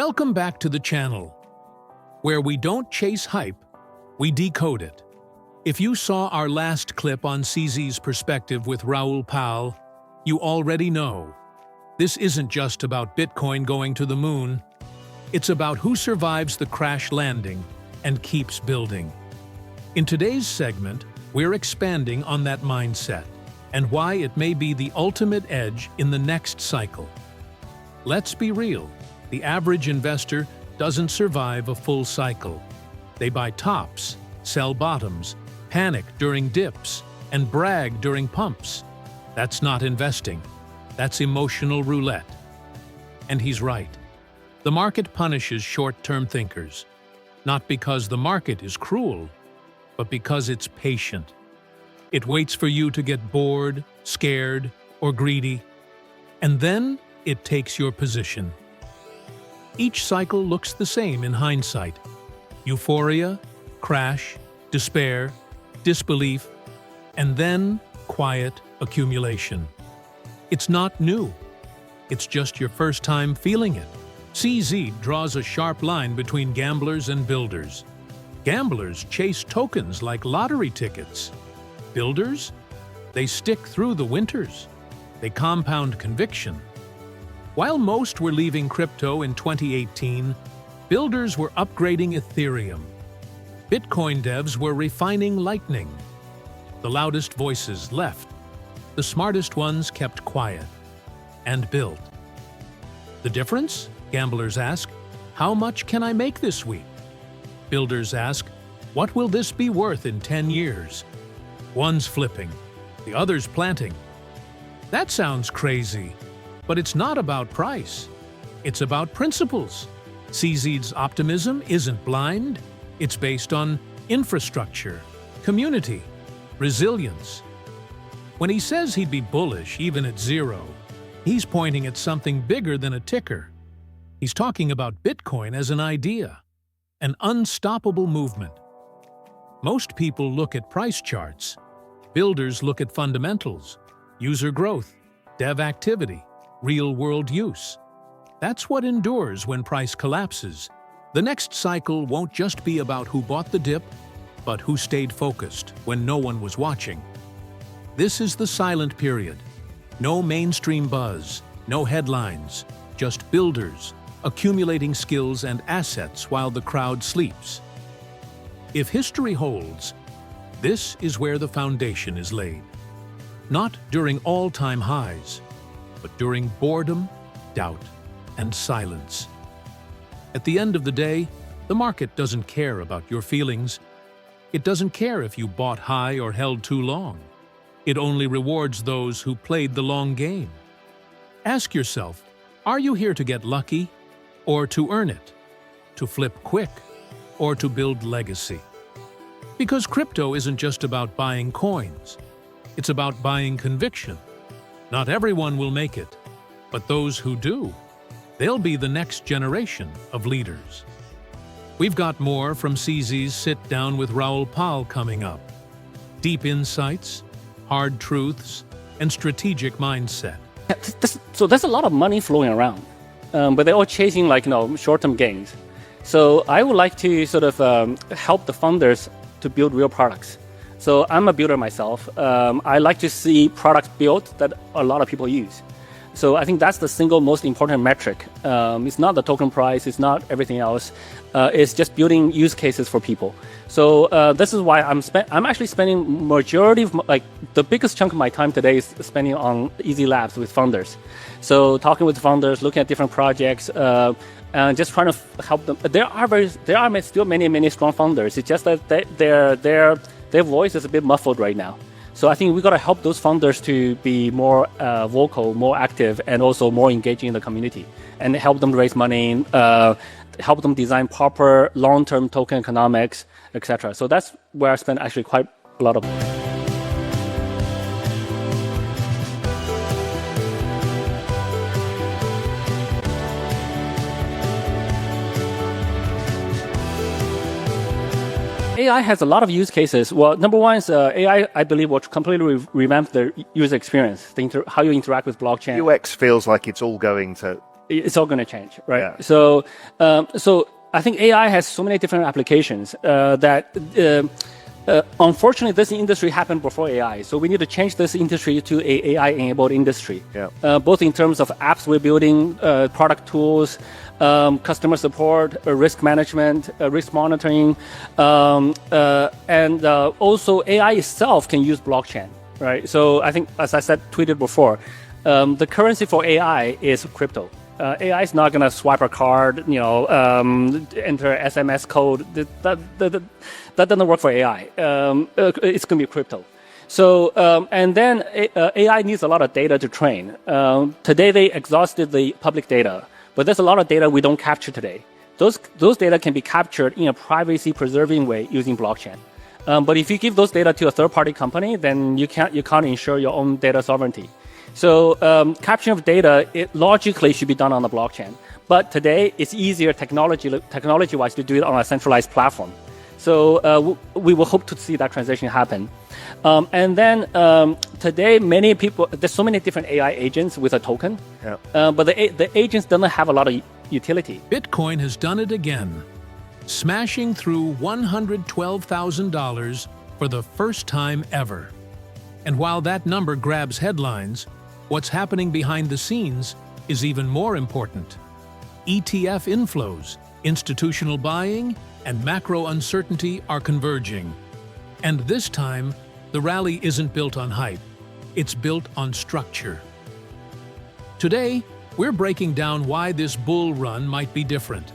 Welcome back to the channel, where we don't chase hype, we decode it. If you saw our last clip on CZ's perspective with Raoul Pal, you already know. This isn't just about Bitcoin going to the moon. It's about who survives the crash landing and keeps building. In today's segment, we're expanding on that mindset and why it may be the ultimate edge in the next cycle. Let's be real. The average investor doesn't survive a full cycle. They buy tops, sell bottoms, panic during dips, and brag during pumps. That's not investing. That's emotional roulette. And he's right. The market punishes short-term thinkers, not because the market is cruel, but because it's patient. It waits for you to get bored, scared, or greedy, and then it takes your position. Each cycle looks the same in hindsight. Euphoria, crash, despair, disbelief, and then quiet accumulation. It's not new. It's just your first time feeling it. CZ draws a sharp line between gamblers and builders. Gamblers chase tokens like lottery tickets. Builders? They stick through the winters. They compound conviction. While most were leaving crypto in 2018, builders were upgrading Ethereum. Bitcoin devs were refining Lightning. The loudest voices left. The smartest ones kept quiet and built. The difference? Gamblers ask, how much can I make this week? Builders ask, what will this be worth in 10 years? One's flipping, the other's planting. That sounds crazy, but it's not about price. It's about principles. CZ's optimism isn't blind. It's based on infrastructure, community, resilience. When he says he'd be bullish even at zero, he's pointing at something bigger than a ticker. He's talking about Bitcoin as an idea, an unstoppable movement. Most people look at price charts. Builders look at fundamentals, user growth, dev activity, real-world use. That's what endures when price collapses. The next cycle won't just be about who bought the dip, but who stayed focused when no one was watching. This is the silent period. No mainstream buzz, no headlines, just builders accumulating skills and assets while the crowd sleeps. If history holds, this is where the foundation is laid. Not during all-time highs, but during boredom, doubt, and silence. At the end of the day, the market doesn't care about your feelings. It doesn't care if you bought high or held too long. It only rewards those who played the long game. Ask yourself, are you here to get lucky, or to earn it, to flip quick, or to build legacy? Because crypto isn't just about buying coins. It's about buying conviction. Not everyone will make it, but those who do, they'll be the next generation of leaders. We've got more from CZ's Sit Down with Raoul Pal coming up. Deep insights, hard truths, and strategic mindset. So there's a lot of money flowing around, but they're all chasing short-term gains. So I would like to sort of help the founders to build real products. So I'm a builder myself. I like to see products built that a lot of people use. So I think that's the single most important metric. It's not the token price, it's not everything else. It's just building use cases for people. So this is why I'm actually spending majority of the biggest chunk of my time today is spending on Easy Labs with founders. So talking with founders, looking at different projects, and just trying to help them. There are still many strong founders. It's just that their voice is a bit muffled right now. So I think we got to help those founders to be more vocal, more active, and also more engaging in the community, and help them raise money, help them design proper long-term token economics, etc. So that's where I spend actually quite a lot of. AI has a lot of use cases. Well, number one is AI, I believe, will completely revamp the user experience, how you interact with blockchain. UX feels like it's all going to it's all going to change, right? Yeah. So I think AI has so many different applications that unfortunately this industry happened before AI. So we need to change this industry to a AI-enabled industry. Yeah. Both in terms of apps we're building, product tools, customer support, risk management, risk monitoring, and also AI itself can use blockchain, right? So I think, as I said, tweeted before, the currency for AI is crypto. AI is not going to swipe a card, enter SMS code. That doesn't work for AI. It's going to be crypto. So, and then AI needs a lot of data to train. Today, they exhausted the public data, but there's a lot of data we don't capture today. Those data can be captured in a privacy-preserving way using blockchain. But if you give those data to a third-party company, then you can't ensure your own data sovereignty. So capturing of data, it logically should be done on the blockchain. But today, it's easier technology-wise to do it on a centralized platform. So we will hope to see that transition happen. And then today, many people, there's so many different AI agents with a token. Yeah. But the agents don't have a lot of utility. Bitcoin has done it again, smashing through $112,000 for the first time ever. And while that number grabs headlines, what's happening behind the scenes is even more important. ETF inflows, institutional buying, and macro uncertainty are converging. And this time, the rally isn't built on hype, it's built on structure. Today, we're breaking down why this bull run might be different,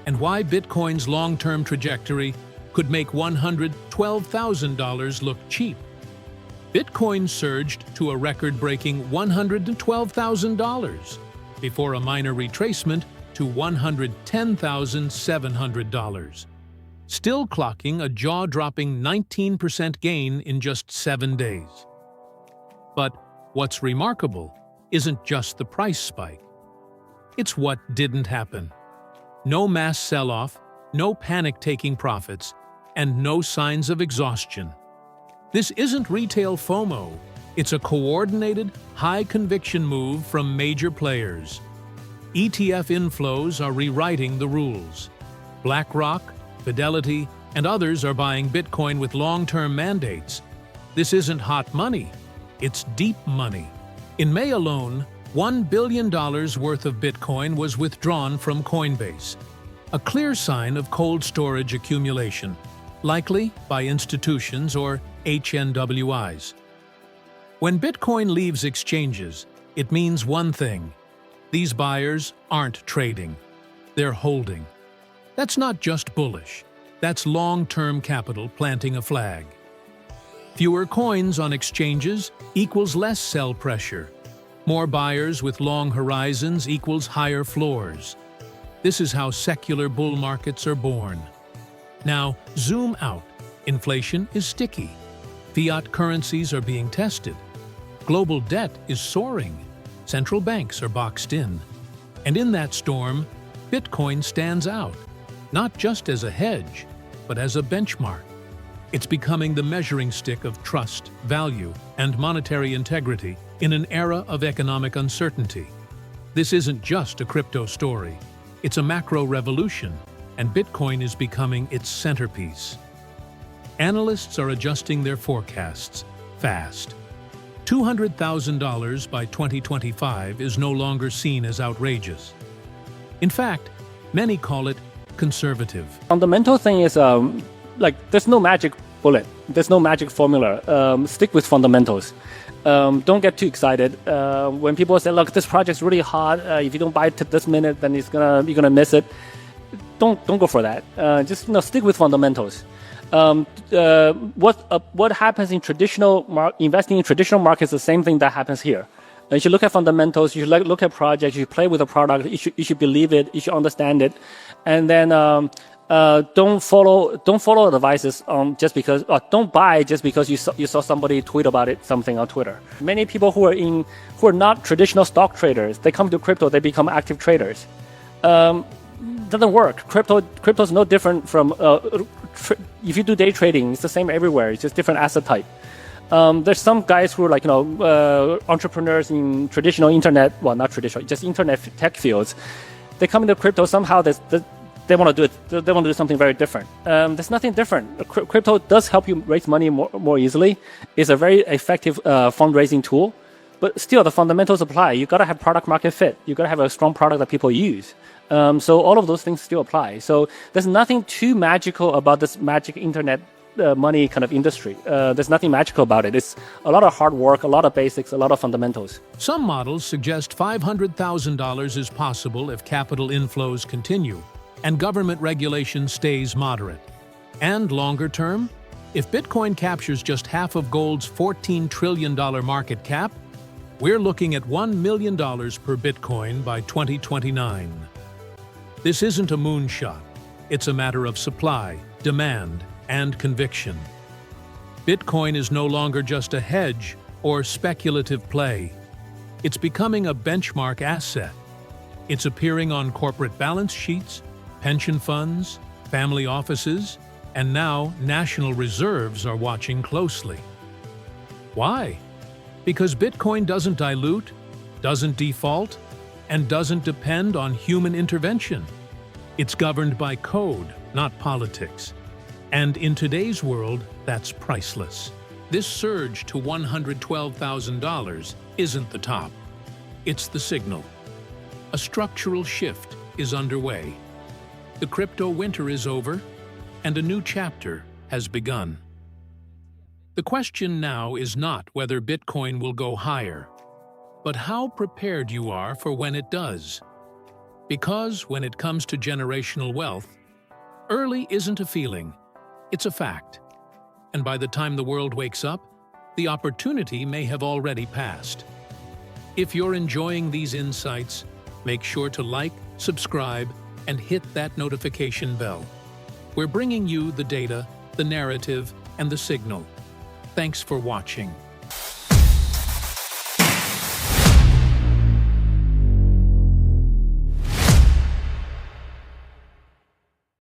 and why Bitcoin's long-term trajectory could make $112,000 look cheap. Bitcoin surged to a record-breaking $112,000 before a minor retracement to $110,700, still clocking a jaw-dropping 19% gain in just 7 days. But what's remarkable isn't just the price spike. It's what didn't happen. No mass sell-off, no panic taking profits, and no signs of exhaustion. This isn't retail FOMO. It's a coordinated, high-conviction move from major players. ETF inflows are rewriting the rules. BlackRock, Fidelity, and others are buying Bitcoin with long-term mandates. This isn't hot money. It's deep money. In May alone, $1 billion worth of Bitcoin was withdrawn from Coinbase, a clear sign of cold storage accumulation, likely by institutions or HNWIs. When Bitcoin leaves exchanges, it means one thing: these buyers aren't trading, they're holding. That's not just bullish, that's long-term capital planting a flag. Fewer coins on exchanges equals less sell pressure. More buyers with long horizons equals higher floors. This is how secular bull markets are born. Now, zoom out. Inflation is sticky. Fiat currencies are being tested. Global debt is soaring. Central banks are boxed in. And in that storm, Bitcoin stands out, not just as a hedge, but as a benchmark. It's becoming the measuring stick of trust, value, and monetary integrity in an era of economic uncertainty. This isn't just a crypto story. It's a macro revolution, and Bitcoin is becoming its centerpiece. Analysts are adjusting their forecasts fast. $200,000 by 2025 is no longer seen as outrageous. In fact, many call it conservative. Fundamental thing is there's no magic bullet. There's no magic formula. Stick with fundamentals. Don't get too excited. When people say, "Look, this project's really hot. If you don't buy it this minute, then you're gonna miss it." Don't go for that. Just stick with fundamentals. What happens in investing in traditional markets is the same thing that happens here. You should look at fundamentals. You should look at projects. You should play with a product. You should believe it. You should understand it, and then don't follow advices just because. Don't buy just because you saw somebody tweet about something on Twitter. Many people who are not traditional stock traders, they come to crypto. They become active traders. Doesn't work. Crypto is no different from if you do day trading. It's the same everywhere. It's just different asset type. There's some guys who are like, entrepreneurs in traditional internet, well, not traditional, just internet tech fields. They come into crypto, somehow they want to do it. They want to do something very different. There's nothing different. Crypto does help you raise money more easily. It's a very effective fundraising tool, but still the fundamentals apply. You got to have product market fit. You got to have a strong product that people use. So all of those things still apply. So there's nothing too magical about this magic internet money kind of industry. There's nothing magical about it. It's a lot of hard work, a lot of basics, a lot of fundamentals. Some models suggest $500,000 is possible if capital inflows continue and government regulation stays moderate. And longer term, if Bitcoin captures just half of gold's $14 trillion market cap, we're looking at $1 million per Bitcoin by 2029. This isn't a moonshot. It's a matter of supply, demand, and conviction. Bitcoin is no longer just a hedge or speculative play. It's becoming a benchmark asset. It's appearing on corporate balance sheets, pension funds, family offices, and now national reserves are watching closely. Why? Because Bitcoin doesn't dilute, doesn't default, and doesn't depend on human intervention. It's governed by code, not politics. And in today's world, that's priceless. This surge to $112,000 isn't the top. It's the signal. A structural shift is underway. The crypto winter is over, and a new chapter has begun. The question now is not whether Bitcoin will go higher, but how prepared you are for when it does. Because when it comes to generational wealth, early isn't a feeling, it's a fact. And by the time the world wakes up, the opportunity may have already passed. If you're enjoying these insights, make sure to like, subscribe, and hit that notification bell. We're bringing you the data, the narrative, and the signal. Thanks for watching.